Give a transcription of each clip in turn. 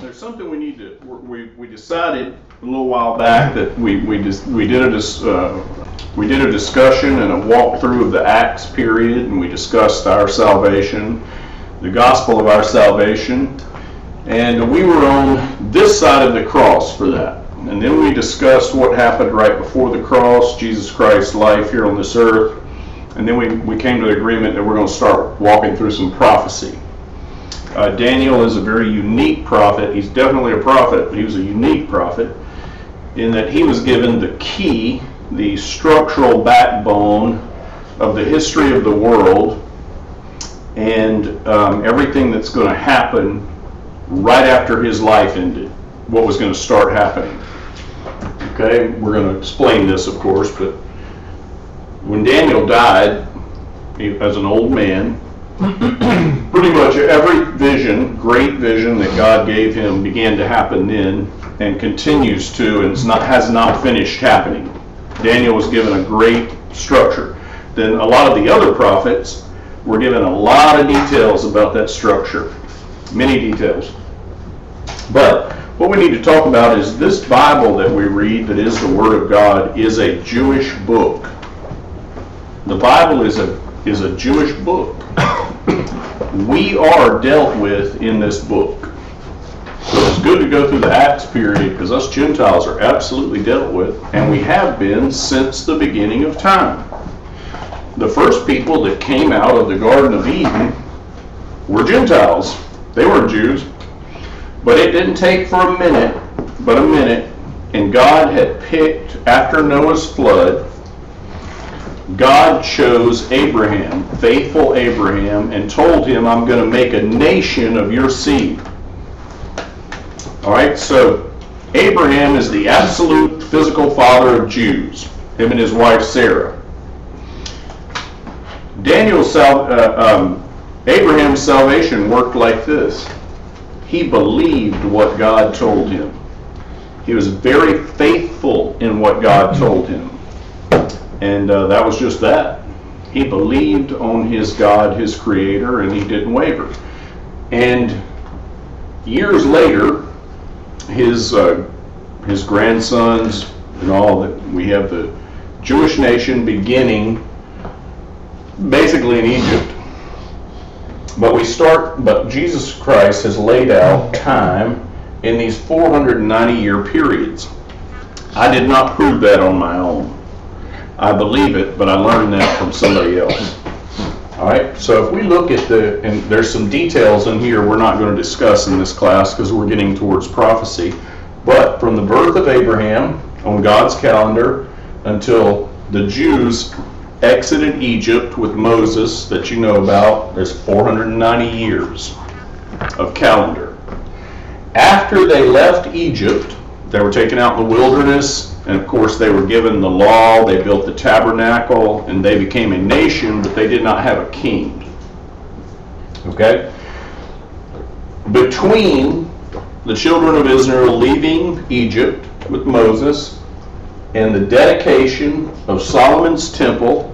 there's something we need to. We decided a little while back that we did a discussion and a walkthrough of the Acts period, and we discussed our salvation, the gospel of our salvation, and we were on this side of the cross for that. And then we discussed what happened right before the cross, Jesus Christ's life here on this earth, and then we came to the agreement that we're going to start walking through some prophecy. Daniel is a very unique prophet. He's definitely a prophet, but he was a unique prophet in that he was given the key, the structural backbone of the history of the world and everything that's going to happen right after his life ended, what was going to start happening. Okay, we're going to explain this, of course, but when Daniel died, as an old man, pretty much every vision, great vision that God gave him began to happen then and continues to, and has not finished happening. Daniel was given a great structure. Then a lot of the other prophets were given a lot of details about that structure, many details. But what we need to talk about is this Bible that we read, that is the Word of God, is a Jewish book. The Bible is a Jewish book. We are dealt with in this book. So it's good to go through the Acts period because us Gentiles are absolutely dealt with, and we have been since the beginning of time. The first people that came out of the Garden of Eden were Gentiles. They weren't Jews. But it didn't take for a minute, and God had picked, after Noah's flood, God chose Abraham, faithful Abraham, and told him, I'm going to make a nation of your seed. All right, so Abraham is the absolute physical father of Jews, him and his wife Sarah. Abraham's salvation worked like this. He believed what God told him. He was very faithful in what God told him. And that was just that. He believed on his God, his Creator, and he didn't waver. And years later, his grandsons and all, that we have the Jewish nation beginning basically in Egypt. But Jesus Christ has laid out time in these 490-year periods. I did not prove that on my own. I believe it, but I learned that from somebody else. All right, so if we look at and there's some details in here we're not going to discuss in this class because we're getting towards prophecy, but from the birth of Abraham on God's calendar until the Jews exited Egypt with Moses, that you know about, there's 490 years of calendar. After they left Egypt, they were taken out in the wilderness, and of course they were given the law, they built the tabernacle, and they became a nation, but they did not have a king. Okay? Between the children of Israel leaving Egypt with Moses and the dedication of Solomon's temple.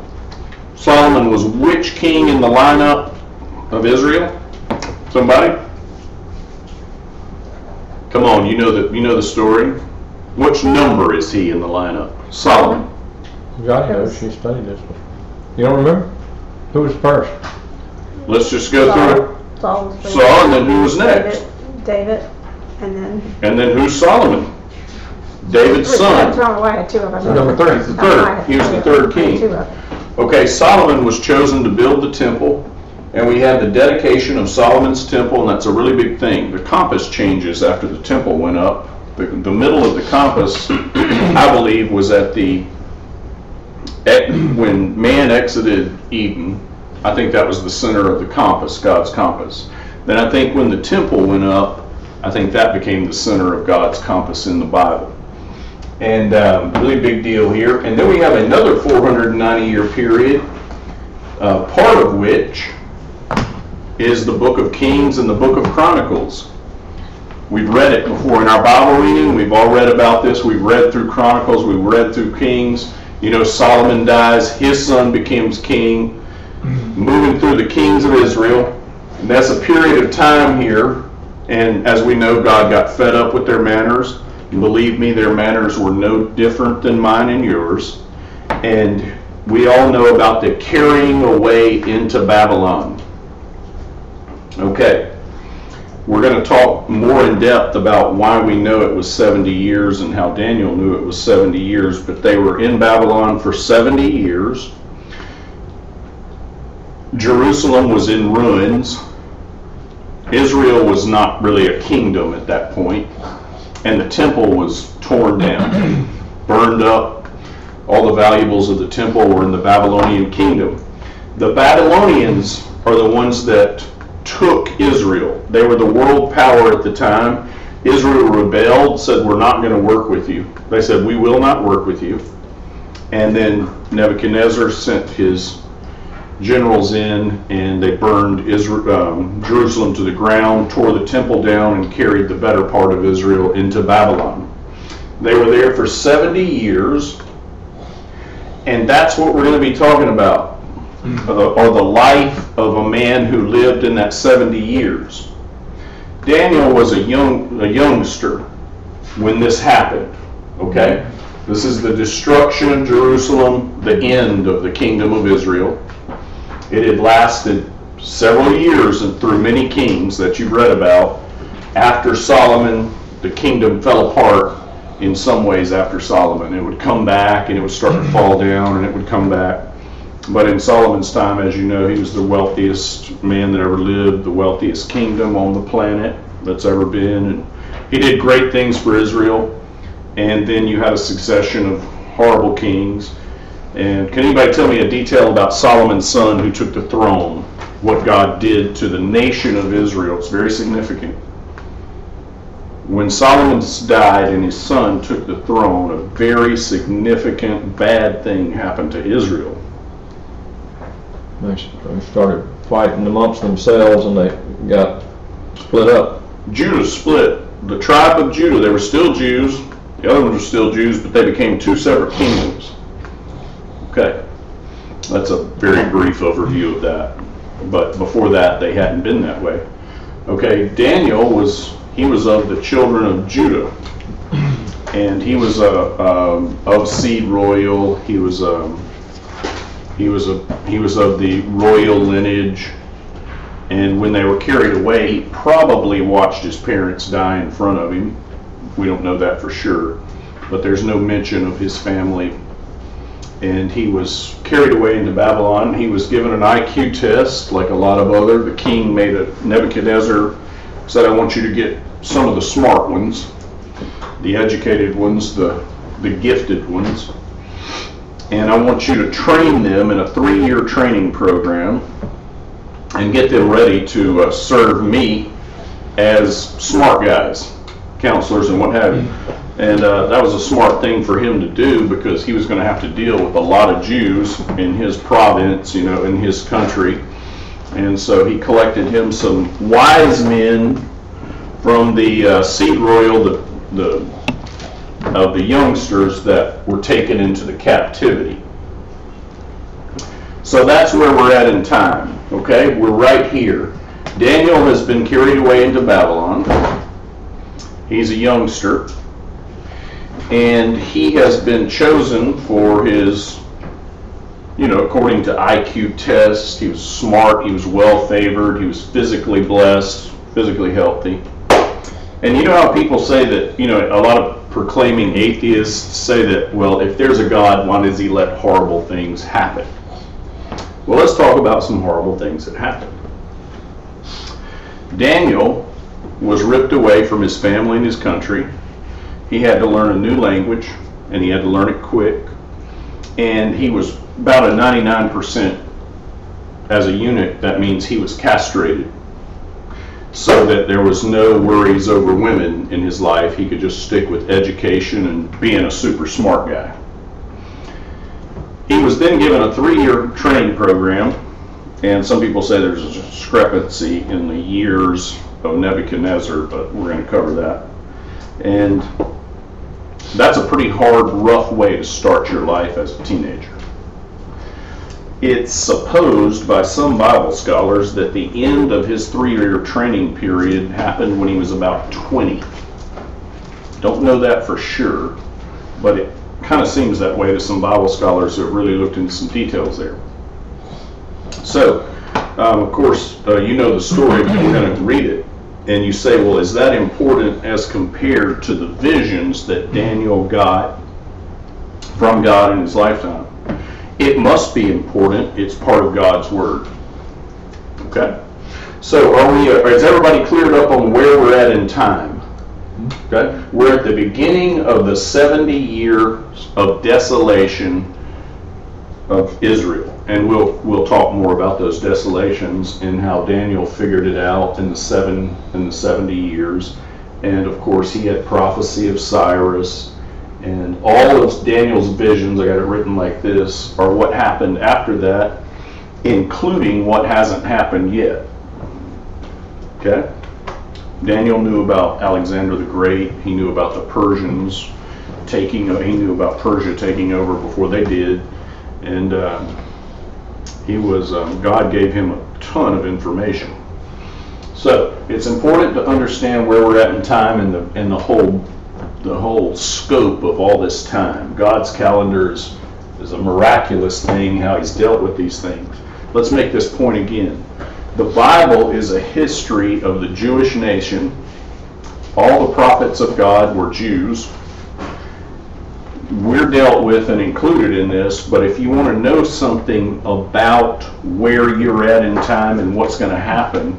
Solomon was which king in the lineup of Israel? Somebody? Come on, you know the story. Which number is he in the lineup? Solomon. God knows, she studied this one. You don't remember? Who was first? Let's just go through it. Saul, and then who was next? David, and then... And then who's Solomon? David's son. Number 3. He's the third. He was the third king. Okay, Solomon was chosen to build the temple, and we had the dedication of Solomon's temple, and that's a really big thing. The compass changes after the temple went up. The middle of the compass, I believe, was when man exited Eden. I think that was the center of the compass, God's compass. Then I think when the temple went up, I think that became the center of God's compass in the Bible. And really big deal here. And then we have another 490-year period, part of which is the book of Kings and the book of Chronicles. We've read it before in our Bible reading. We've all read about this. We've read through Chronicles. We've read through Kings. You know, Solomon dies. His son becomes king. Moving through the kings of Israel. And that's a period of time here And as we know, God got fed up with their manners. Believe me, their manners were no different than mine and yours. And we all know about the carrying away into Babylon. Okay, we're going to talk more in depth about why we know it was 70 years and how Daniel knew it was 70 years, but they were in Babylon for 70 years. Jerusalem was in ruins. Israel was not really a kingdom at that point, and the temple was torn down, burned up. All the valuables of the temple were in the Babylonian kingdom. The Babylonians are the ones that took Israel. They were the world power at the time. Israel rebelled, said, we're not going to work with you. They said, we will not work with you. And then Nebuchadnezzar sent his generals in, and they burned Jerusalem to the ground, tore the temple down, and carried the better part of Israel into Babylon. They were there for 70 years, and that's what we're going to be talking about, or the life of a man who lived in that 70 years. Daniel was a youngster when this happened, okay? This is the destruction of Jerusalem, the end of the kingdom of Israel. It had lasted several years and through many kings that you've read about. After Solomon, the kingdom fell apart in some ways after Solomon. It would come back and it would start to fall down and it would come back. But in Solomon's time, as you know, he was the wealthiest man that ever lived, the wealthiest kingdom on the planet that's ever been. And he did great things for Israel. And then you had a succession of horrible kings. And can anybody tell me a detail about Solomon's son who took the throne? What God did to the nation of Israel? It's very significant. When Solomon died and his son took the throne, a very significant bad thing happened to Israel. They started fighting amongst themselves and they got split up. Judah split. The tribe of Judah, they were still Jews. The other ones were still Jews, but they became two separate kingdoms. Okay, that's a very brief overview of that. But before that, they hadn't been that way. Okay, Daniel was of the children of Judah, and he was of seed royal. He was of the royal lineage. And when they were carried away, he probably watched his parents die in front of him. We don't know that for sure, but there's no mention of his family. And he was carried away into Babylon. He was given an IQ test, like a lot of other. The king Nebuchadnezzar said, I want you to get some of the smart ones, the educated ones, the gifted ones, and I want you to train them in a 3-year training program and get them ready to serve me as smart guys, counselors and what have you. And that was a smart thing for him to do because he was going to have to deal with a lot of Jews in his province, in his country. And so he collected him some wise men from the seed royal of the youngsters that were taken into the captivity. So that's where we're at in time, okay? We're right here. Daniel has been carried away into Babylon. He's a youngster. And he has been chosen for his, according to IQ tests, he was smart, he was well favored, he was physically blessed, physically healthy. And you know how people say that, a lot of proclaiming atheists say that, well, if there's a God, why does he let horrible things happen? Well, let's talk about some horrible things that happened. Daniel was ripped away from his family and his country. He had to learn a new language, and he had to learn it quick. And he was about a 99% as a eunuch. That means he was castrated, so that there was no worries over women in his life. He could just stick with education and being a super smart guy. He was then given a 3-year training program, and some people say there's a discrepancy in the years of Nebuchadnezzar, but we're going to cover that. And that's a pretty hard, rough way to start your life as a teenager. It's supposed by some Bible scholars that the end of his 3-year training period happened when he was about 20. Don't know that for sure, but it kind of seems that way to some Bible scholars that really looked into some details there. So, of course, you know the story, but we're going to read it. And you say, well, is that important as compared to the visions that Daniel got from God in his lifetime? It must be important. It's part of God's Word. Okay? So is everybody cleared up on where we're at in time? Okay? We're at the beginning of the 70 years of desolation of Israel. And we'll talk more about those desolations and how Daniel figured it out in the 70 years. And of course he had prophecy of Cyrus, and all of Daniel's visions, I got it written like this, are what happened after that, including what hasn't happened yet. Okay? Daniel knew about Alexander the Great. He knew about the Persians he knew about Persia taking over before they did. And God gave him a ton of information. So it's important to understand where we're at in time and the whole scope of all this time. God's calendar is a miraculous thing, how he's dealt with these things. Let's make this point again. The Bible is a history of the Jewish nation. All the prophets of God were Jews. We're dealt with and included in this, but if you want to know something about where you're at in time and what's going to happen,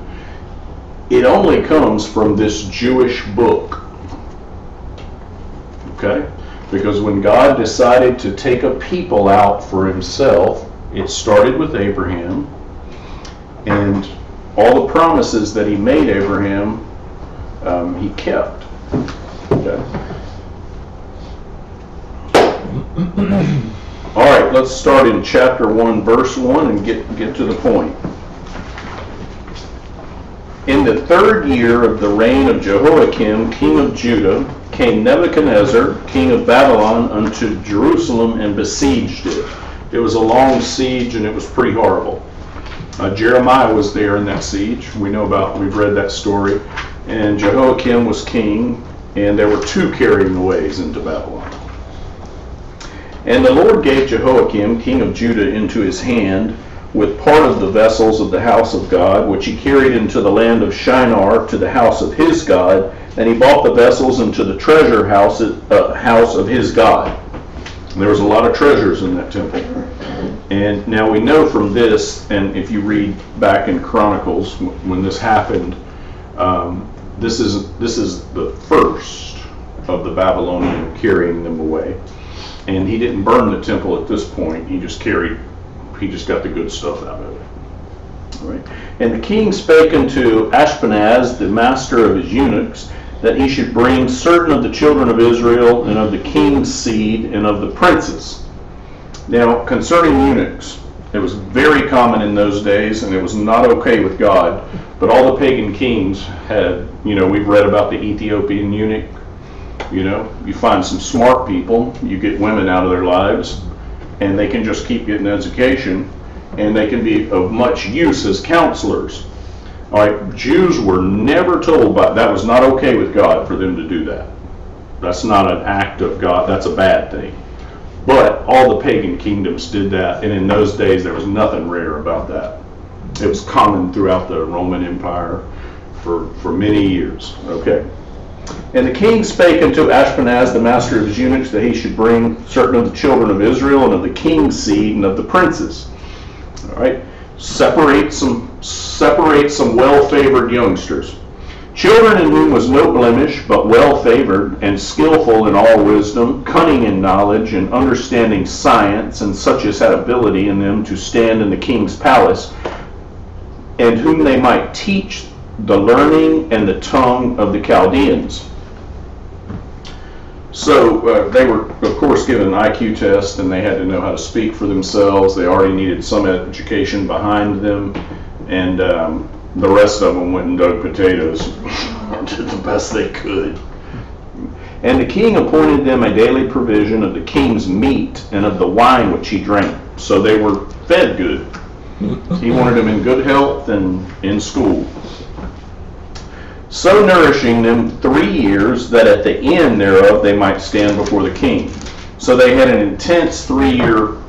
it only comes from this Jewish book. Okay? Because when God decided to take a people out for himself, it started with Abraham, and all the promises that he made Abraham, he kept. Okay? All right, let's start in chapter 1, verse 1 and get to the point. In the 3rd year of the reign of Jehoiakim, king of Judah, came Nebuchadnezzar, king of Babylon, unto Jerusalem and besieged it. It was a long siege and it was pretty horrible. Jeremiah was there in that siege. We've read that story. And Jehoiakim was king, and there were 2 carrying the ways into Babylon. And the Lord gave Jehoiakim, king of Judah, into his hand, with part of the vessels of the house of God, which he carried into the land of Shinar to the house of his God, and he brought the vessels into the treasure house of his God. There was a lot of treasures in that temple. And now we know from this, and if you read back in Chronicles when this happened, this is the first of the Babylonian carrying them away. And he didn't burn the temple at this point. He just got the good stuff out of it. All right. And the king spake unto Ashpenaz, the master of his eunuchs, that he should bring certain of the children of Israel, and of the king's seed, and of the princes. Now, concerning eunuchs, it was very common in those days, and it was not okay with God, but all the pagan kings had, we've read about the Ethiopian eunuch. You find some smart people, you get women out of their lives, and they can just keep getting education, and they can be of much use as counselors. All right, Jews were never told that was not okay with God for them to do that. That's not an act of God, that's a bad thing. But all the pagan kingdoms did that, and in those days there was nothing rare about that. It was common throughout the Roman Empire for many years. Okay. And the king spake unto Ashpenaz, the master of his eunuchs, that he should bring certain of the children of Israel, and of the king's seed, and of the princes. All right, separate some well-favored youngsters, children in whom was no blemish, but well-favored, and skillful in all wisdom, cunning in knowledge, and understanding science, and such as had ability in them to stand in the king's palace, and whom they might teach the learning and the tongue of the Chaldeans. So they were, of course, given an IQ test, and they had to know how to speak for themselves. They already needed some education behind them, and the rest of them went and dug potatoes and did the best they could. And the king appointed them a daily provision of the king's meat and of the wine which he drank. So they were fed good. He wanted them in good health and in school. So nourishing them 3 years, that at the end thereof they might stand before the king. So they had an intense 3-year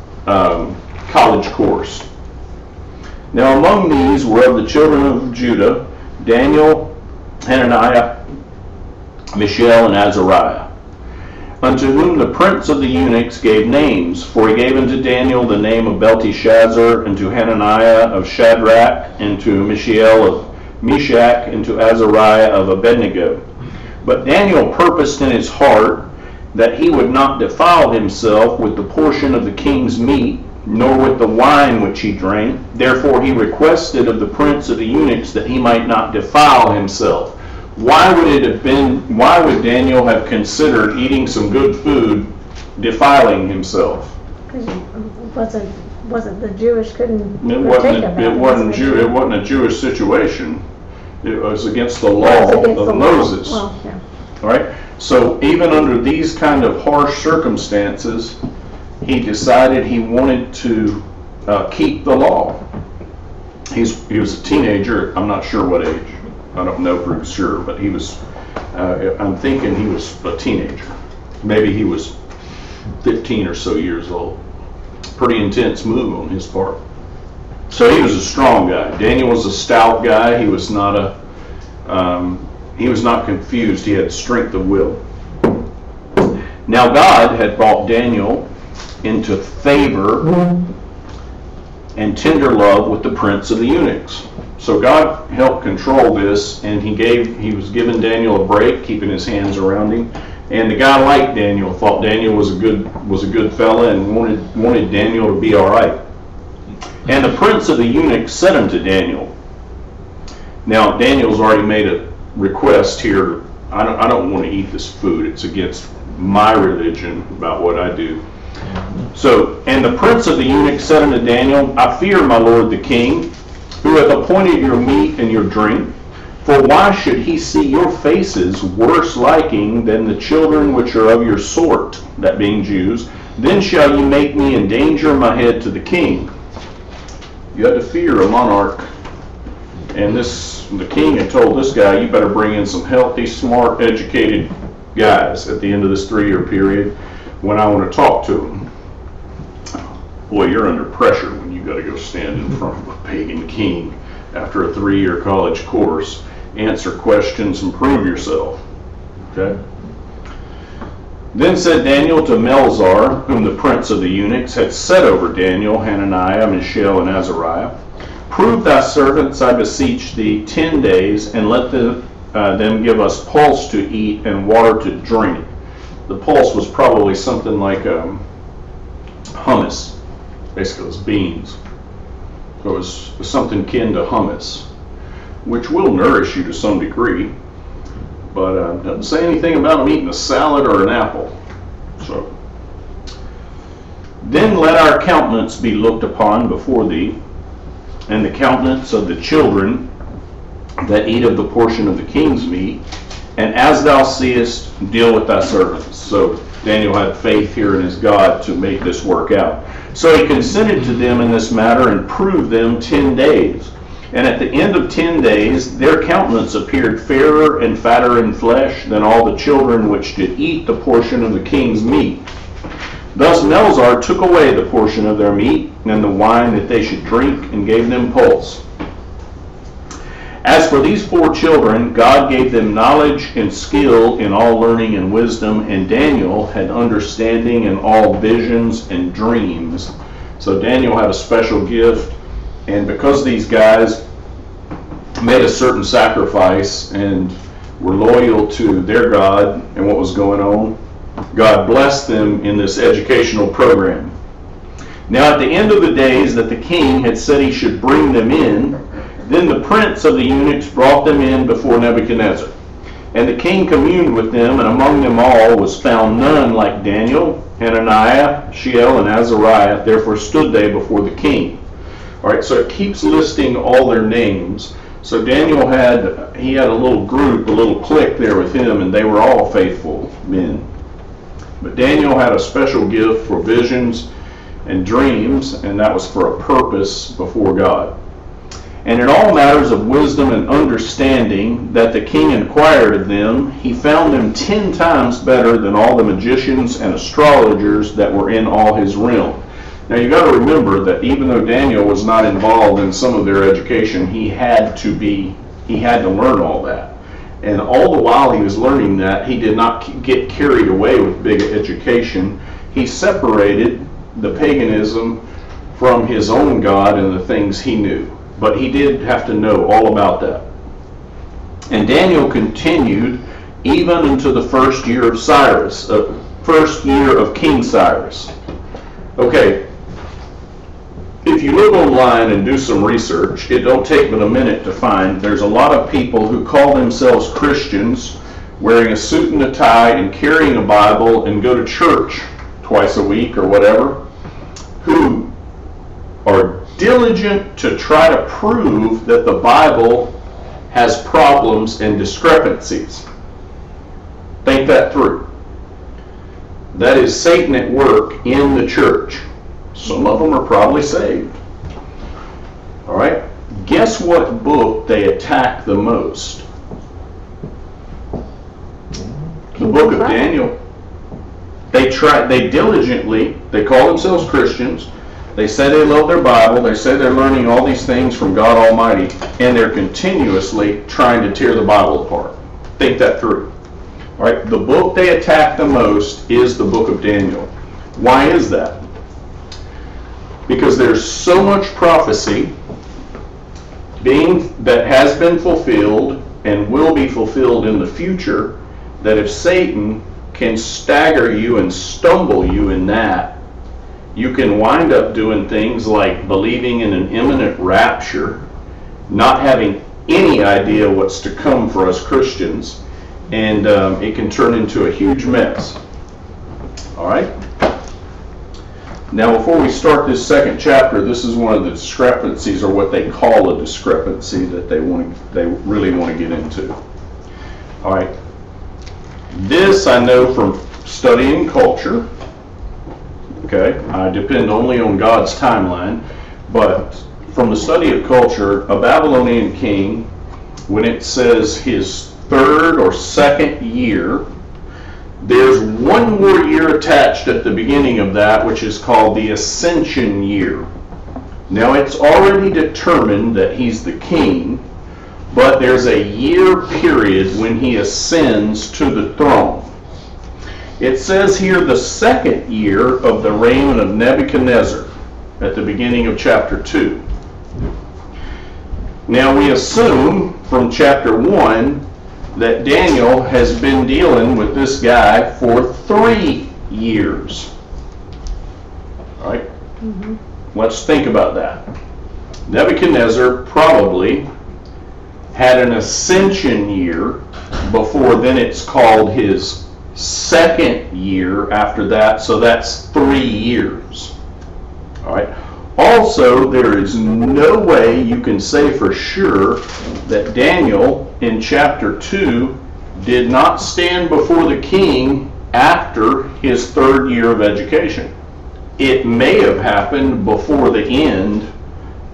college course. Now among these were of the children of Judah, Daniel, Hananiah, Mishael, and Azariah, unto whom the prince of the eunuchs gave names. For he gave unto Daniel the name of Belteshazzar, and to Hananiah of Shadrach, and to Mishael of Meshach, and to Azariah of Abednego. But Daniel purposed in his heart that he would not defile himself with the portion of the king's meat, nor with the wine which he drank. Therefore he requested of the prince of the eunuchs that he might not defile himself. Why would Daniel have considered eating some good food defiling himself? Because it wasn't the Jewish couldn't It partake of that. it wasn't a Jewish situation. It was against the law It was against of the law. Moses. Well, yeah. All right. So even under these kind of harsh circumstances, he decided he wanted to keep the law. He was a teenager. I'm not sure what age. I don't know for sure, but he was. I'm thinking he was a teenager. Maybe he was 15 or so years old. Pretty intense move on his part. So he was a strong guy. Daniel was a stout guy. He was not confused. He had strength of will. Now God had brought Daniel into favor and tender love with the prince of the eunuchs. So God helped control this, and he was giving Daniel a break, keeping his hands around him. And the guy liked Daniel, thought Daniel was a good fella, and wanted Daniel to be all right. And the prince of the eunuchs said unto Daniel. Now Daniel's already made a request here. I don't want to eat this food. It's against my religion about what I do. So, and the prince of the eunuchs said unto Daniel, I fear my lord the king, who hath appointed your meat and your drink. For why should he see your faces worse liking than the children which are of your sort, that being Jews? Then shall you make me endanger my head to the king. You had to fear a monarch. And the king had told this guy, you better bring in some healthy, smart, educated guys at the end of this 3-year period when I want to talk to them. Boy, you're under pressure when you got to go stand in front of a pagan king after a 3-year college course, answer questions, and prove yourself. Okay? Then said Daniel to Melzar, whom the prince of the eunuchs had set over Daniel, Hananiah, Mishael, and Azariah, prove thy servants, I beseech thee, 10 days, and let them give us pulse to eat and water to drink. The pulse was probably something like hummus. Basically, it was beans. So it was something kin to hummus, which will nourish you to some degree, but doesn't say anything about them eating a salad or an apple. So, then let our countenance be looked upon before thee, and the countenance of the children that eat of the portion of the king's meat, and as thou seest, deal with thy servants. So Daniel had faith here in his God to make this work out. So he consented to them in this matter and proved them 10 days. And at the end of 10 days, their countenance appeared fairer and fatter in flesh than all the children which did eat the portion of the king's meat. Thus Melzar took away the portion of their meat and the wine that they should drink, and gave them pulse. As for these 4 children, God gave them knowledge and skill in all learning and wisdom, and Daniel had understanding in all visions and dreams. So Daniel had a special gift, and because these guys made a certain sacrifice and were loyal to their God and what was going on, God blessed them in this educational program. Now at the end of the days that the king had said he should bring them in, then the prince of the eunuchs brought them in before Nebuchadnezzar. And the king communed with them, and among them all was found none like Daniel, Hananiah, Mishael, and Azariah. Therefore stood they before the king. All right, so it keeps listing all their names. So Daniel had a little group, a little clique there with him, and they were all faithful. men. But Daniel had a special gift for visions and dreams, and that was for a purpose before God. And in all matters of wisdom and understanding that the king inquired of them, he found them 10 times better than all the magicians and astrologers that were in all his realm. Now you got to remember that even though Daniel was not involved in some of their education, he had to learn all that. And all the while he was learning that, he did not get carried away with big education. He separated the paganism from his own God and the things he knew. But he did have to know all about that. And Daniel continued even into the first year of Cyrus, first year of King Cyrus. Okay, if you look online and do some research, it don't take but a minute to find there's a lot of people who call themselves Christians, wearing a suit and a tie and carrying a Bible and go to church twice a week or whatever, who are diligent to try to prove that the Bible has problems and discrepancies. Think that through. That is Satan at work in the church. Some of them are probably saved. All right? Guess what book they attack the most? The book of Daniel. They diligently, they call themselves Christians. They say they love their Bible. They say they're learning all these things from God Almighty, and they're continuously trying to tear the Bible apart. Think that through. All right? The book they attack the most is the book of Daniel. Why is that? Because there's so much prophecy that has been fulfilled and will be fulfilled in the future, that if Satan can stagger you and stumble you in that, you can wind up doing things like believing in an imminent rapture, not having any idea what's to come for us Christians, and it can turn into a huge mess. All right? Now, before we start this second chapter, this is one of the discrepancies, or what they call a discrepancy, that they really want to get into. All right. This I know from studying culture. Okay, I depend only on God's timeline, but from the study of culture, a Babylonian king, when it says his third or second year, there's one more year attached at the beginning of that, which is called the Ascension year. Now, it's already determined that he's the king, but there's a year period when he ascends to the throne. It says here the second year of the reign of Nebuchadnezzar at the beginning of chapter 2. Now, we assume from chapter 1 that Daniel has been dealing with this guy for 3 years. All right? Mm-hmm. Let's think about that. Nebuchadnezzar probably had an ascension year before then. It's called his second year after that, so that's 3 years. All right? Also, there is no way you can say for sure that Daniel in chapter 2 did not stand before the king after his third year of education. It may have happened before the end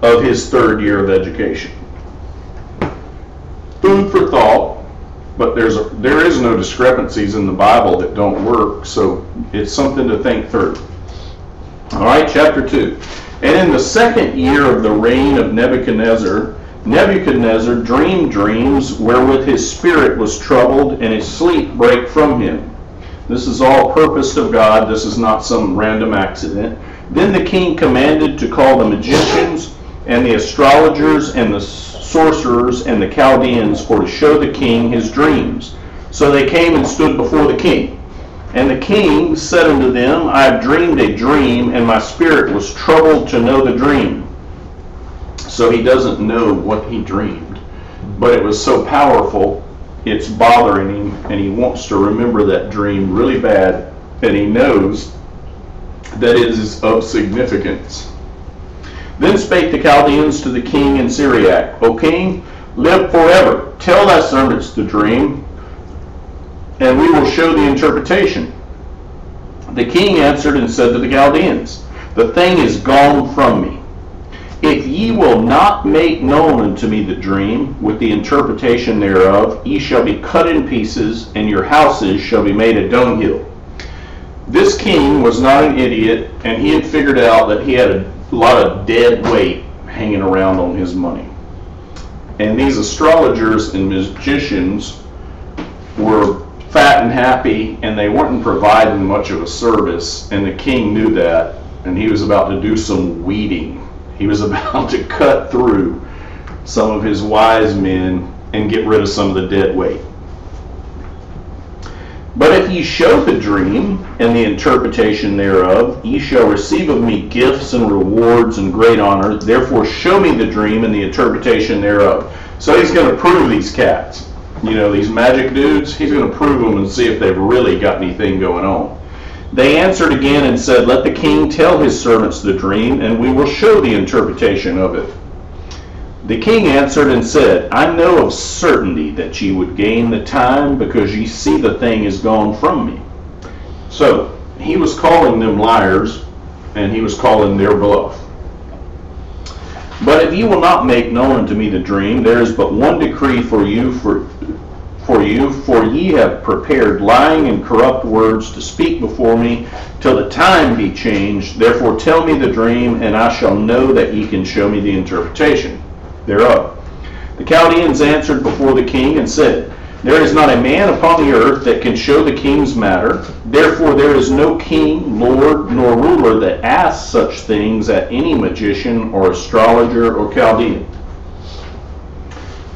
of his third year of education. Food for thought, but there is no discrepancies in the Bible that don't work, so it's something to think through. All right, chapter 2. And in the second year of the reign of Nebuchadnezzar, Nebuchadnezzar dreamed dreams wherewith his spirit was troubled, and his sleep brake from him. This is all purposed of God. This is not some random accident. Then the king commanded to call the magicians and the astrologers and the sorcerers and the Chaldeans for to show the king his dreams. So they came and stood before the king. And the king said unto them, I have dreamed a dream, and my spirit was troubled to know the dream. So he doesn't know what he dreamed. But it was so powerful, it's bothering him, and he wants to remember that dream really bad, and he knows that it is of significance. Then spake the Chaldeans to the king in Syriac, O king, live forever. Tell thy servants the dream. and we will show the interpretation. The king answered and said to the Chaldeans, the thing is gone from me. If ye will not make known unto me the dream, with the interpretation thereof, ye shall be cut in pieces, and your houses shall be made a dunghill. This king was not an idiot, and he had figured out that he had a lot of dead weight hanging around on his money. And these astrologers and magicians were fat and happy, and they weren't providing much of a service, and the king knew that, and he was about to do some weeding. He was about to cut through some of his wise men and get rid of some of the dead weight. But if ye show the dream and the interpretation thereof, ye shall receive of me gifts and rewards and great honor. Therefore show me the dream and the interpretation thereof. So he's going to prove these cats. You know, these magic dudes, he's going to prove them and see if they've really got anything going on. They answered again and said, let the king tell his servants the dream, and we will show the interpretation of it. The king answered and said, I know of certainty that ye would gain the time, because ye see the thing is gone from me. So he was calling them liars, and he was calling their bluff. But if ye will not make known unto me the dream, there is but one decree for you, for ye have prepared lying and corrupt words to speak before me till the time be changed. Therefore tell me the dream, and I shall know that ye can show me the interpretation thereof. The Chaldeans answered before the king and said, there is not a man upon the earth that can show the king's matter. Therefore there is no king, lord, nor ruler that asks such things at any magician or astrologer or Chaldean.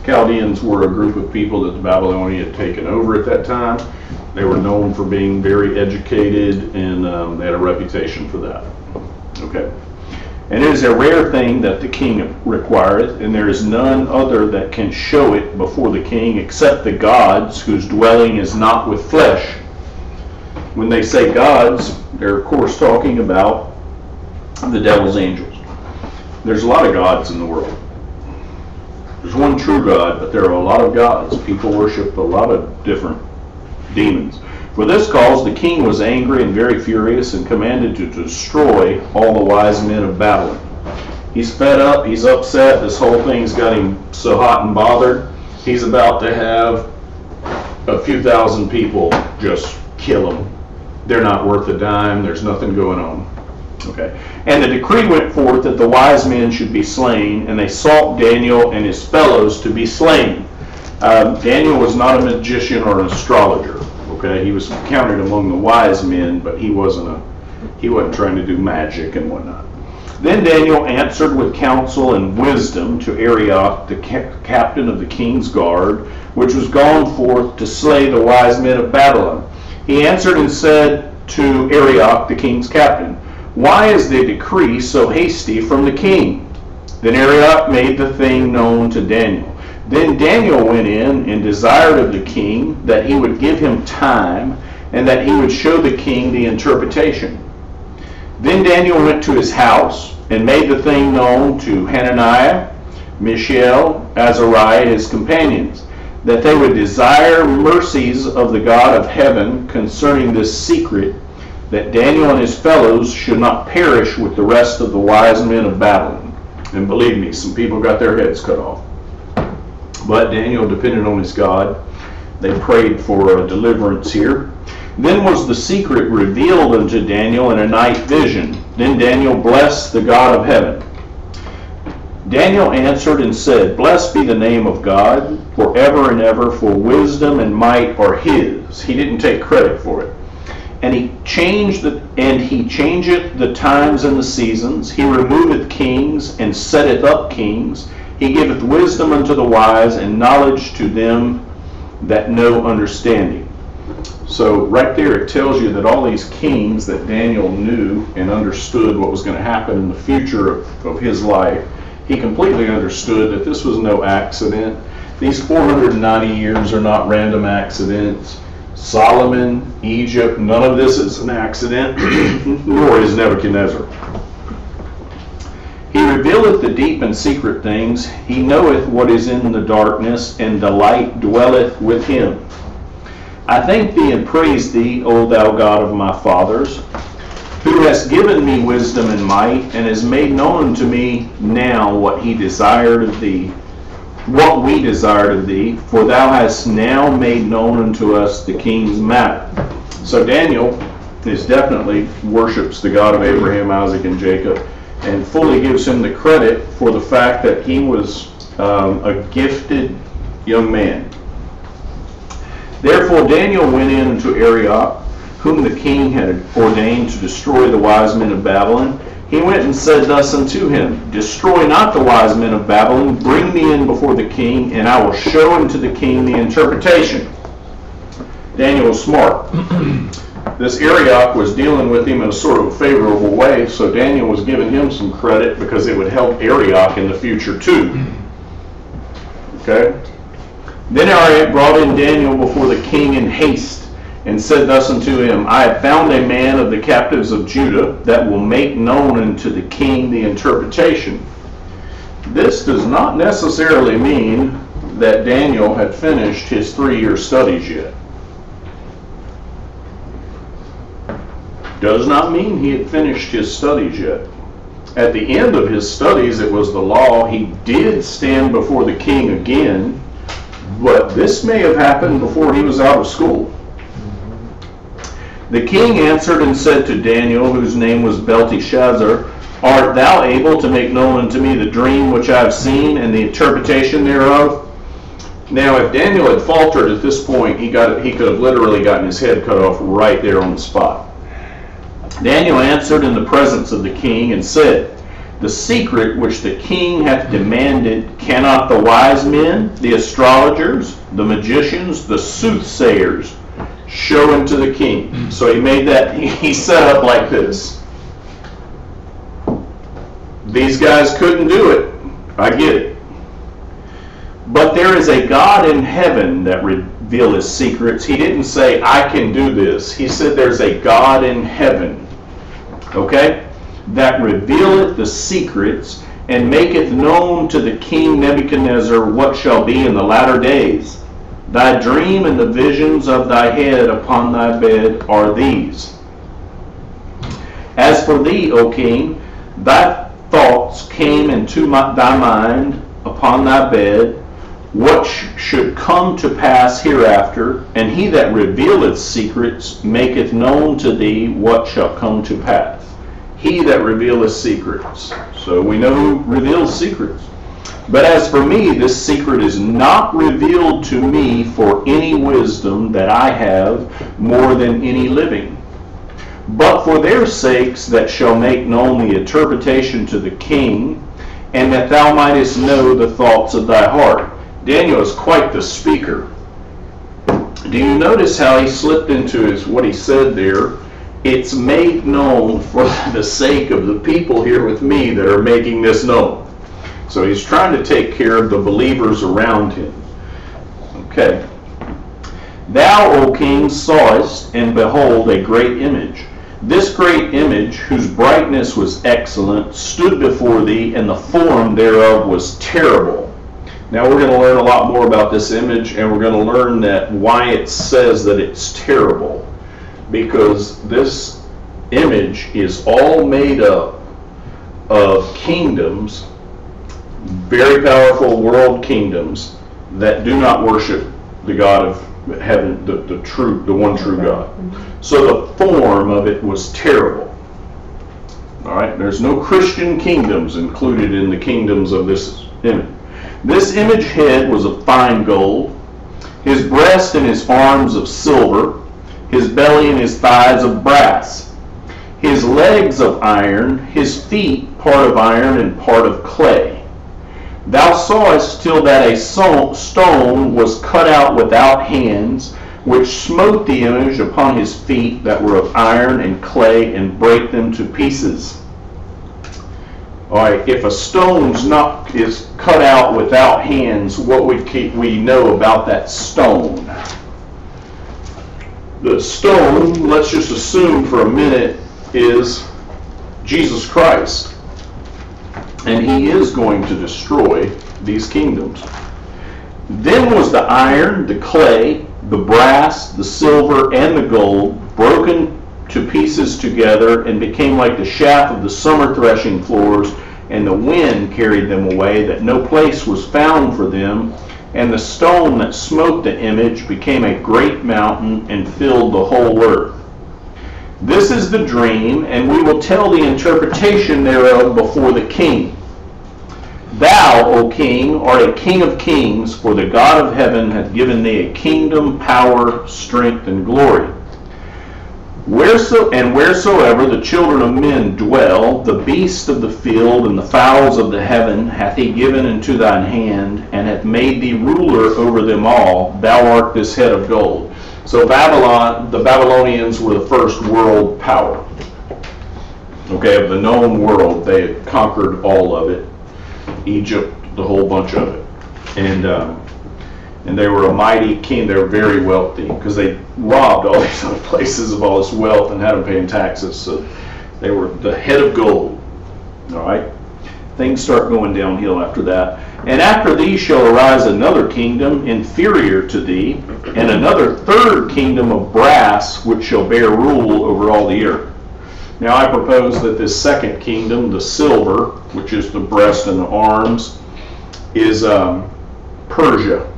Chaldeans were a group of people that the Babylonians had taken over at that time. They were known for being very educated, and they had a reputation for that. Okay. And it is a rare thing that the king requireth, and there is none other that can show it before the king except the gods, whose dwelling is not with flesh. When they say gods, they're of course talking about the devil's angels. There's a lot of gods in the world. There's one true God, but there are a lot of gods. People worship a lot of different demons. For this cause the king was angry and very furious, and commanded to destroy all the wise men of Babylon. He's fed up, he's upset, this whole thing's got him so hot and bothered, he's about to have a few thousand people just kill him. They're not worth a dime, there's nothing going on. Okay. And the decree went forth that the wise men should be slain, and they sought Daniel and his fellows to be slain. Daniel was not a magician or an astrologer. Okay, he was counted among the wise men, but he wasn't trying to do magic and whatnot. Then Daniel answered with counsel and wisdom to Arioch, the captain of the king's guard, which was gone forth to slay the wise men of Babylon. He answered and said to Arioch, the king's captain, why is the decree so hasty from the king? Then Arioch made the thing known to Daniel. Then Daniel went in and desired of the king that he would give him time, and that he would show the king the interpretation. Then Daniel went to his house and made the thing known to Hananiah, Mishael, Azariah, his companions, that they would desire mercies of the God of heaven concerning this secret, that Daniel and his fellows should not perish with the rest of the wise men of Babylon. And believe me, some people got their heads cut off. But Daniel depended on his God. They prayed for a deliverance here. Then was the secret revealed unto Daniel in a night vision. Then Daniel blessed the God of heaven. Daniel answered and said, blessed be the name of God forever and ever, for wisdom and might are his. He didn't take credit for it. And he changeth the times and the seasons. He removeth kings and setteth up kings. He giveth wisdom unto the wise, and knowledge to them that know understanding. So right there it tells you that all these kings that Daniel knew and understood what was going to happen in the future of his life, he completely understood that this was no accident. These 490 years are not random accidents. Solomon, Egypt, none of this is an accident, nor is Nebuchadnezzar. He revealeth the deep and secret things. He knoweth what is in the darkness, and the light dwelleth with him. I thank thee and praise thee, O thou God of my fathers, who hast given me wisdom and might, and has made known unto me now what we desired of thee, for thou hast now made known unto us the king's matter. So Daniel is definitely worships the God of Abraham, Isaac, and Jacob, and fully gives him the credit for the fact that he was a gifted young man. Therefore Daniel went in unto Arioch, whom the king had ordained to destroy the wise men of Babylon. He went and said thus unto him, Destroy not the wise men of Babylon, bring me in before the king, and I will show unto the king the interpretation. Daniel was smart. This Arioch was dealing with him in a sort of favorable way, so Daniel was giving him some credit because it would help Arioch in the future too. Okay? Then Arioch brought in Daniel before the king in haste, and said thus unto him, I have found a man of the captives of Judah that will make known unto the king the interpretation. This does not necessarily mean that Daniel had finished his 3-year studies yet. Does not mean he had finished his studies yet. At the end of his studies, it was the law. He did stand before the king again, but this may have happened before he was out of school. The king answered and said to Daniel, whose name was Belteshazzar, Art thou able to make known unto me the dream which I have seen and the interpretation thereof? Now, if Daniel had faltered at this point, he could have literally gotten his head cut off right there on the spot. Daniel answered in the presence of the king and said, The secret which the king hath demanded cannot the wise men, the astrologers, the magicians, the soothsayers show unto the king? So he set up like this. These guys couldn't do it. I get it. But there is a God in heaven that revealeth secrets. He didn't say, I can do this. He said there's a God in heaven, okay, that revealeth the secrets and maketh known to the king Nebuchadnezzar what shall be in the latter days. Thy dream and the visions of thy head upon thy bed are these. As for thee, O king, thy thoughts came into thy mind upon thy bed, what should come to pass hereafter, and he that revealeth secrets maketh known to thee what shall come to pass. He that revealeth secrets. So we know who reveals secrets. But as for me, this secret is not revealed to me for any wisdom that I have more than any living, but for their sakes that shall make known the interpretation to the king, and that thou mightest know the thoughts of thy heart. Daniel is quite the speaker. Do you notice how he slipped into what he said there? It's made known for the sake of the people here with me that are making this known. So he's trying to take care of the believers around him. Okay. Thou, O king, sawest, and behold, a great image. This great image, whose brightness was excellent, stood before thee, and the form thereof was terrible. Now we're going to learn a lot more about this image, and we're going to learn that why it says that it's terrible. Because this image is all made up of kingdoms, very powerful world kingdoms that do not worship the God of heaven, the one true God. So the form of it was terrible. All right, there's no Christian kingdoms included in the kingdoms of this image. This image head was of fine gold, his breast and his arms of silver, his belly and his thighs of brass, his legs of iron, his feet part of iron and part of clay. Thou sawest till that a stone was cut out without hands, which smote the image upon his feet that were of iron and clay, and brake them to pieces. All right, if a stone is cut out without hands, what we know about that stone? The stone, let's just assume for a minute, is Jesus Christ. And he is going to destroy these kingdoms. Then was the iron, the clay, the brass, the silver, and the gold, broken to pieces together, and became like the chaff of the summer threshing floors, and the wind carried them away, that no place was found for them. And the stone that smote the image became a great mountain and filled the whole earth. This is the dream, and we will tell the interpretation thereof before the king. Thou, O king, art a king of kings, for the God of heaven hath given thee a kingdom, power, strength, and glory. Wheresoever the children of men dwell, the beasts of the field and the fowls of the heaven hath he given into thine hand, and hath made thee ruler over them all. Thou art this head of gold. So Babylon, the Babylonians were the first world power. Okay, of the known world, they had conquered all of it. Egypt, the whole bunch of it. And they were a mighty king. They were very wealthy because they robbed all these other places of all this wealth and had them paying taxes. So they were the head of gold. All right? Things start going downhill after that. And after thee shall arise another kingdom inferior to thee, and another third kingdom of brass, which shall bear rule over all the earth. Now I propose that this second kingdom, the silver, which is the breast and the arms, is Persia.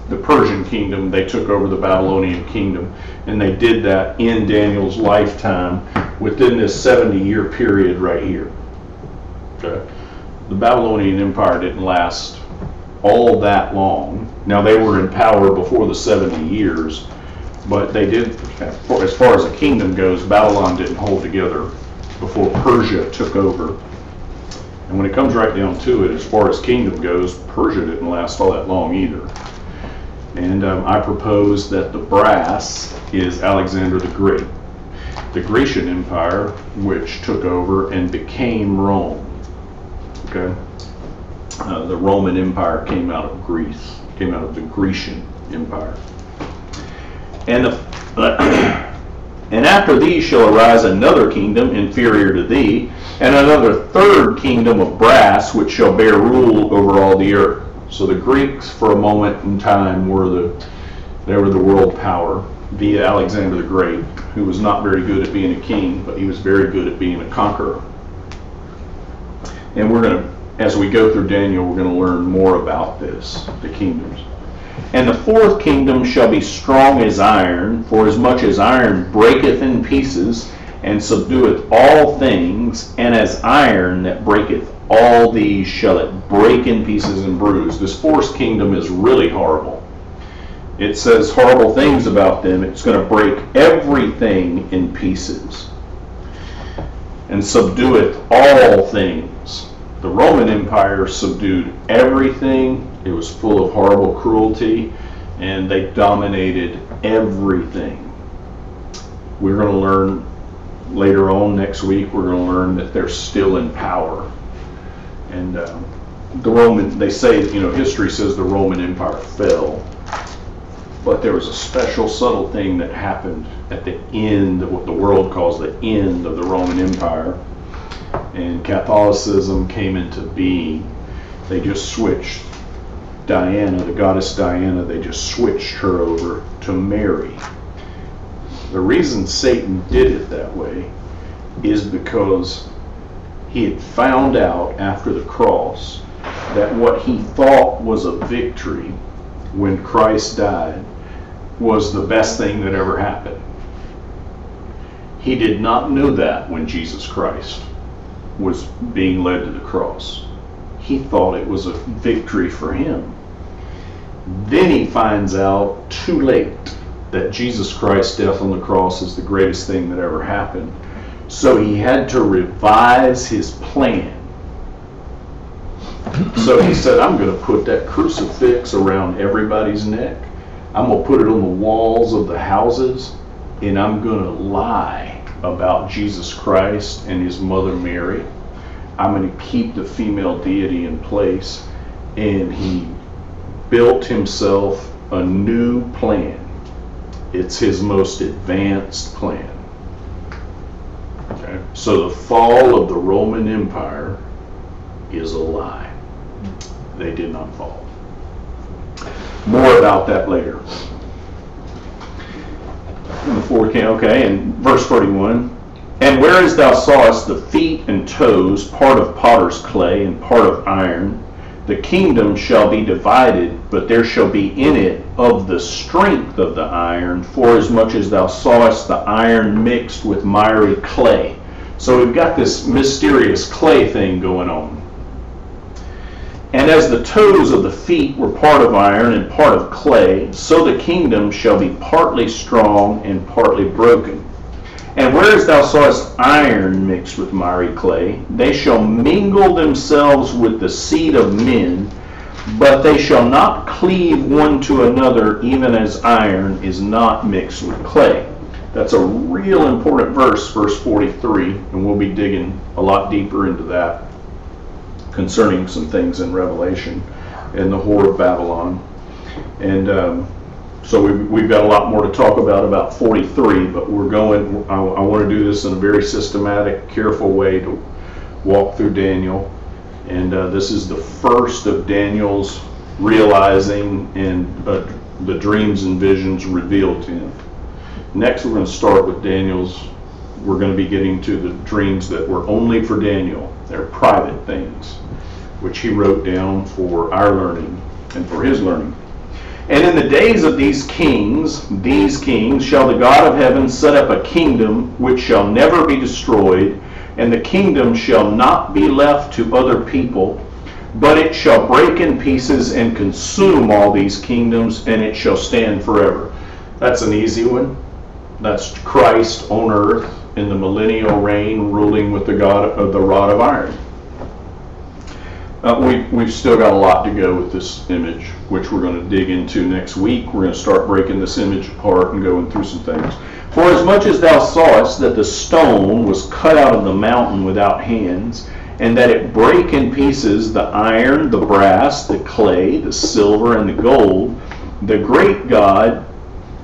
The Persian kingdom. They took over the Babylonian kingdom, and they did that in Daniel's lifetime within this 70-year period right here. Okay. The Babylonian Empire didn't last all that long. Now they were in power before the 70 years, but they did, as far as the kingdom goes, Babylon didn't hold together before Persia took over. And when it comes right down to it, as far as kingdom goes, Persia didn't last all that long either. And I propose that the brass is Alexander the Great, the Grecian Empire, which took over and became Rome. Okay, the Roman Empire came out of Greece, came out of the Grecian Empire. And after thee shall arise another kingdom inferior to thee, and another third kingdom of brass, which shall bear rule over all the earth. So the Greeks, for a moment in time, were the world power via Alexander the Great, who was not very good at being a king, but he was very good at being a conqueror. And we're going to, as we go through Daniel, we're going to learn more about this, the kingdoms. And the fourth kingdom shall be strong as iron, for as much as iron breaketh in pieces, and subdueth all things, and as iron that breaketh all these shall it break in pieces and bruise. This fourth kingdom is really horrible. It says horrible things about them. It's going to break everything in pieces and subdueth all things. The Roman Empire subdued everything. It was full of horrible cruelty, and they dominated everything. We're going to learn later on next week, we're going to learn that they're still in power. And the Roman, they say, history says the Roman Empire fell, but there was a special subtle thing that happened at the end of what the world calls the end of the Roman Empire, and Catholicism came into being. They just switched Diana, the goddess Diana, they just switched her over to Mary. The reason Satan did it that way is because he had found out after the cross that what he thought was a victory when Christ died was the best thing that ever happened. He did not know that when Jesus Christ was being led to the cross. He thought it was a victory for him. Then he finds out too late that Jesus Christ's death on the cross is the greatest thing that ever happened. So he had to revise his plan. So he said, I'm going to put that crucifix around everybody's neck. I'm going to put it on the walls of the houses, and I'm going to lie about Jesus Christ and his mother Mary. I'm going to keep the female deity in place. And he built himself a new plan. It's his most advanced plan. Okay. So the fall of the Roman Empire is a lie. They did not fall. More about that later. In the fourth king, okay, and verse 31. And whereas thou sawest the feet and toes, part of potter's clay and part of iron, the kingdom shall be divided, but there shall be in it of the strength of the iron, forasmuch as thou sawest the iron mixed with miry clay. So we've got this mysterious clay thing going on. And as the toes of the feet were part of iron and part of clay, so the kingdom shall be partly strong and partly broken. And whereas thou sawest iron mixed with miry clay, they shall mingle themselves with the seed of men, but they shall not cleave one to another, even as iron is not mixed with clay. That's a real important verse, verse 43, and we'll be digging a lot deeper into that concerning some things in Revelation and the whore of Babylon. And so we've got a lot more to talk about 43, but we're going, I want to do this in a very systematic, careful way to walk through Daniel. And this is the first of Daniel's realizing and the dreams and visions revealed to him. Next, we're going to start with we're going to be getting to the dreams that were only for Daniel. They're private things, which he wrote down for our learning and for his learning. And in the days of these kings shall the God of heaven set up a kingdom which shall never be destroyed, and the kingdom shall not be left to other people, but it shall break in pieces and consume all these kingdoms, and it shall stand forever. That's an easy one. That's Christ on earth in the millennial reign, ruling with the God of the rod of iron. We've still got a lot to go with this image, which we're going to dig into next week. We're going to start breaking this image apart and going through some things. For as much as thou sawest that the stone was cut out of the mountain without hands, and that it brake in pieces the iron, the brass, the clay, the silver, and the gold, the great God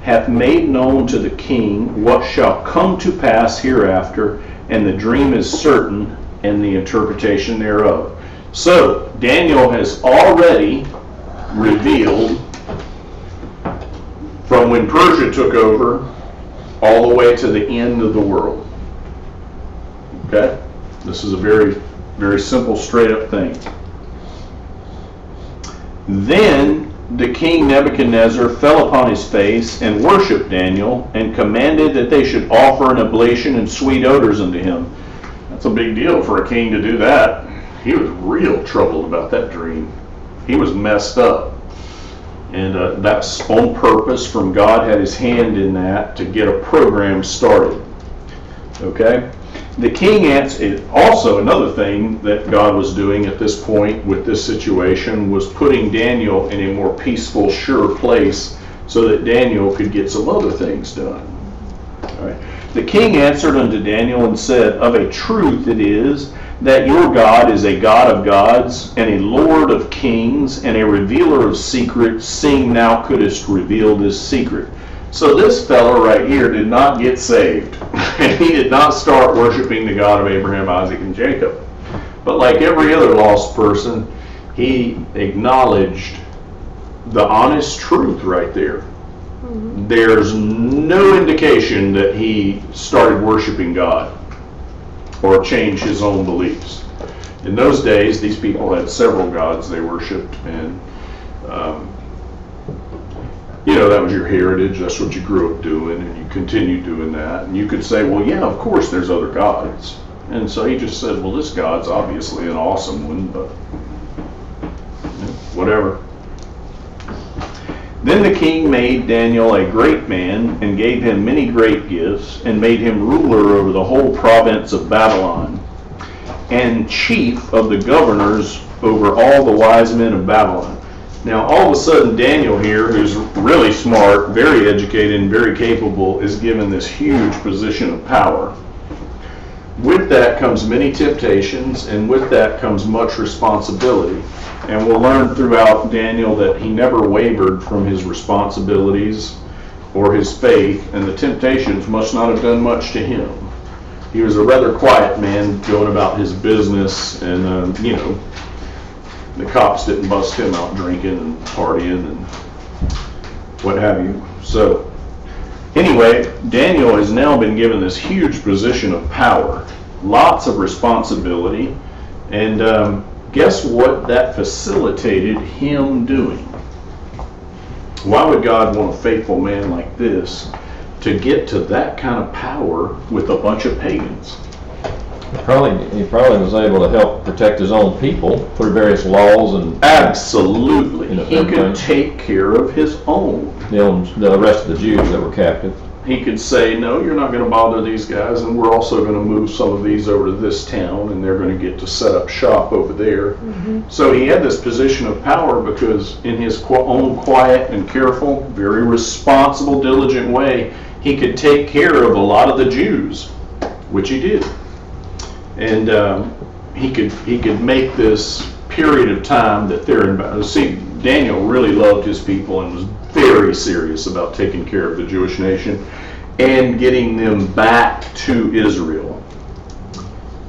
hath made known to the king what shall come to pass hereafter, and the dream is certain, and the interpretation thereof. So, Daniel has already revealed from when Persia took over all the way to the end of the world. Okay? This is a very, very simple, straight up thing. Then the king Nebuchadnezzar fell upon his face and worshipped Daniel and commanded that they should offer an oblation and sweet odors unto him. That's a big deal for a king to do that. He was real troubled about that dream. He was messed up. And that's on purpose from God, had his hand in that to get a program started. Okay? The king answered. Also, another thing that God was doing at this point with this situation was putting Daniel in a more peaceful, sure place so that Daniel could get some other things done. All right. The king answered unto Daniel and said, Of a truth it is that your God is a God of gods, and a Lord of kings, and a revealer of secrets, seeing thou couldst reveal this secret. So this fellow right here did not get saved. And he did not start worshiping the God of Abraham, Isaac, and Jacob. But like every other lost person, he acknowledged the honest truth right there. Mm-hmm. There's no indication that he started worshiping God or changed his own beliefs. In those days, these people had several gods they worshipped, and that was your heritage. That's what you grew up doing, and you continued doing that. And you could say, well, yeah, of course there's other gods. And so he just said, well, this God's obviously an awesome one, but whatever. Then the king made Daniel a great man, and gave him many great gifts, and made him ruler over the whole province of Babylon, and chief of the governors over all the wise men of Babylon. Now, all of a sudden, Daniel here, who's really smart, very educated, and very capable, is given this huge position of power. With that comes many temptations, and with that comes much responsibility. And we'll learn throughout Daniel that he never wavered from his responsibilities or his faith, and the temptations must not have done much to him. He was a rather quiet man going about his business, and the cops didn't bust him out drinking and partying and what have you. So Anyway, Daniel has now been given this huge position of power, lots of responsibility, and guess what that facilitated him doing? Why would God want a faithful man like this to get to that kind of power with a bunch of pagans? He probably was able to help protect his own people through various laws and Absolutely. You know, He everything. could take care of his own. the rest of the Jews that were captive. He could say, no, you're not going to bother these guys, and we're also going to move some of these over to this town, and they're going to get to set up shop over there. So he had this position of power because in his own quiet and careful, very responsible, diligent way, he could take care of a lot of the Jews, which he did. And he could make this period of time that they're in. See, Daniel really loved his people and was very serious about taking care of the Jewish nation and getting them back to Israel.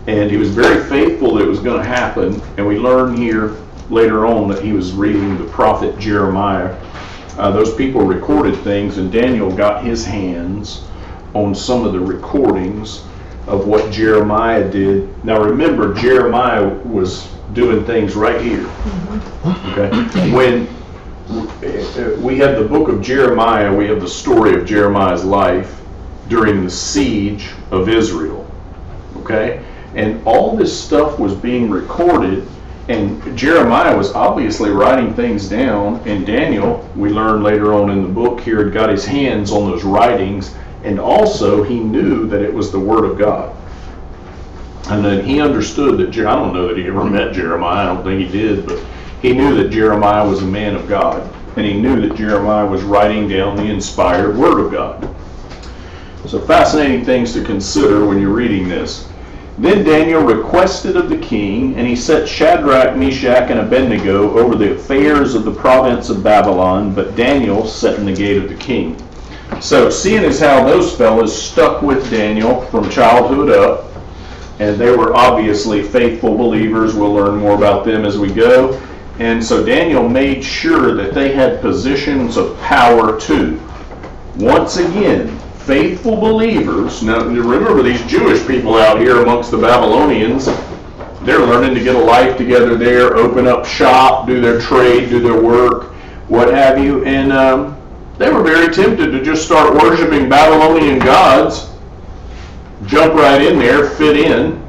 And he was very faithful that it was going to happen. And we learn here later on that he was reading the prophet Jeremiah. Those people recorded things, and Daniel got his hands on some of the recordings of what Jeremiah did. Now remember, Jeremiah was doing things right here. Okay? When we have the book of Jeremiah, we have the story of Jeremiah's life during the siege of Israel. Okay? And all this stuff was being recorded, and Jeremiah was obviously writing things down, and Daniel, we learn later on in the book here, had got his hands on those writings, and also he knew that it was the Word of God. And then he understood that, I don't know that he ever met Jeremiah, I don't think he did, but he knew that Jeremiah was a man of God, and he knew that Jeremiah was writing down the inspired Word of God. So fascinating things to consider when you're reading this. Then Daniel requested of the king, and he set Shadrach, Meshach, and Abednego over the affairs of the province of Babylon, but Daniel sat in the gate of the king. So seeing as how those fellas stuck with Daniel from childhood up, and they were obviously faithful believers, we'll learn more about them as we go, and so Daniel made sure that they had positions of power too. Once again, faithful believers. Now remember, these Jewish people out here amongst the Babylonians, they're learning to get a life together there, open up shop, do their trade, do their work, what have you, and they were very tempted to just start worshiping Babylonian gods, jump right in there, fit in.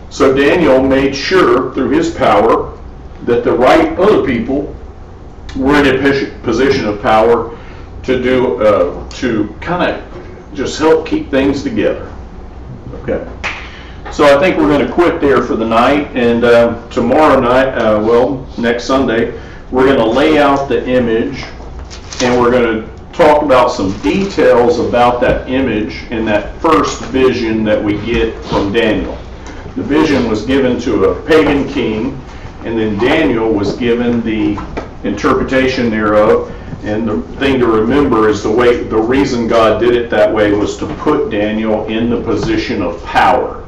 So Daniel made sure through his power that the right other people were in a position of power to do to kind of just help keep things together. Okay. So I think we're going to quit there for the night, and tomorrow night, next Sunday, we're going to lay out the image, and we're going to talk about some details about that image and that first vision that we get from Daniel. The vision was given to a pagan king, and then Daniel was given the interpretation thereof. And the thing to remember is the reason God did it that way was to put Daniel in the position of power.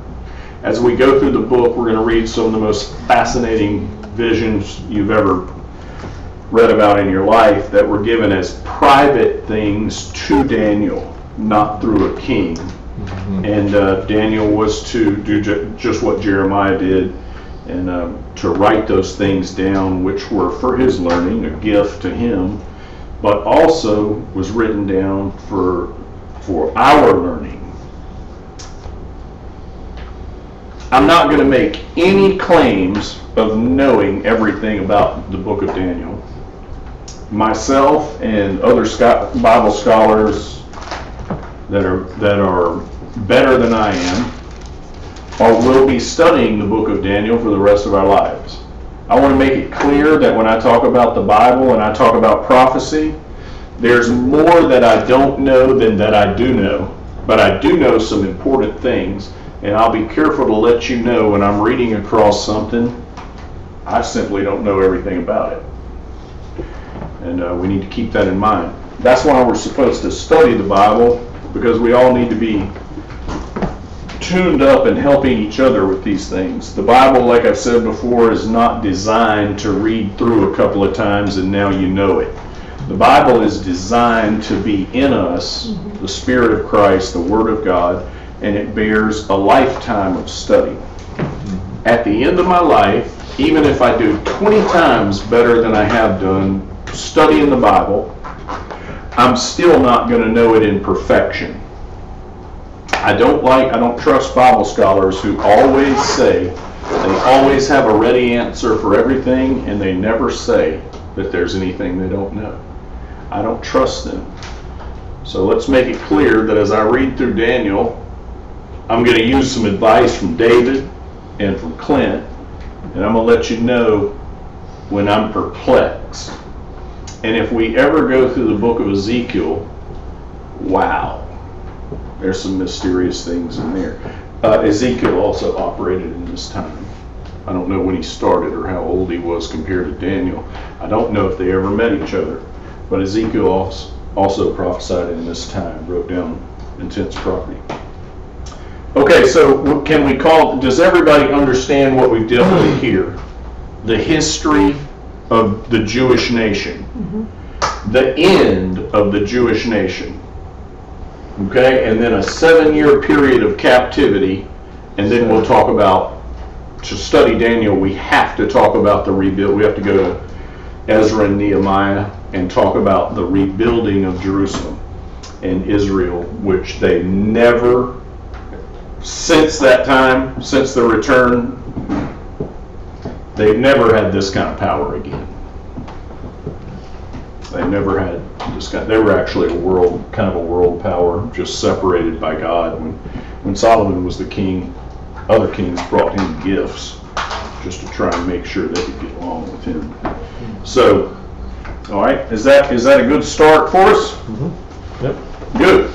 As we go through the book, we're going to read some of the most fascinating visions you've ever read about in your life that were given as private things to Daniel, not through a king. And Daniel was to do just what Jeremiah did, and to write those things down, which were for his learning, a gift to him, but also was written down for our learning. I'm not going to make any claims of knowing everything about the book of Daniel. Myself and other Bible scholars that are better than I am will be studying the book of Daniel for the rest of our lives. I want to make it clear that when I talk about the Bible and I talk about prophecy, there's more that I don't know than that I do know. But I do know some important things, and I'll be careful to let you know when I'm reading across something, I simply don't know everything about it. And we need to keep that in mind. That's why we're supposed to study the Bible, because we all need to be tuned up and helping each other with these things. The Bible, like I've said before, is not designed to read through a couple of times and now you know it. The Bible is designed to be in us the Spirit of Christ, the Word of God, and it bears a lifetime of study. At the end of my life, even if I do 20 times better than I have done studying the Bible, I'm still not going to know it in perfection. I don't trust Bible scholars who always say they always have a ready answer for everything, and they never say that there's anything they don't know. I don't trust them. So let's make it clear that as I read through Daniel, I'm going to use some advice from David and from Clint, and I'm going to let you know when I'm perplexed. And if we ever go through the book of Ezekiel, wow, there's some mysterious things in there. Ezekiel also operated in this time. I don't know when he started or how old he was compared to Daniel. I don't know if they ever met each other. But Ezekiel also prophesied in this time, wrote down intense prophecy. Okay, so can we does everybody understand what we've dealt with here? The history of the Jewish nation. Mm-hmm. The end of the Jewish nation. Okay, and then a 7-year period of captivity, and then we'll talk about, to study Daniel, we have to talk about the rebuild. We have to go to Ezra and Nehemiah and talk about the rebuilding of Jerusalem and Israel, which they never, since that time, since the return, they've never had this kind of power again. They never had this kind. They were actually kind of a world power, just separated by God. When Solomon was the king, other kings brought him gifts just to try and make sure they could get along with him. So, all right, is that a good start for us? Mm-hmm. Yep. Good.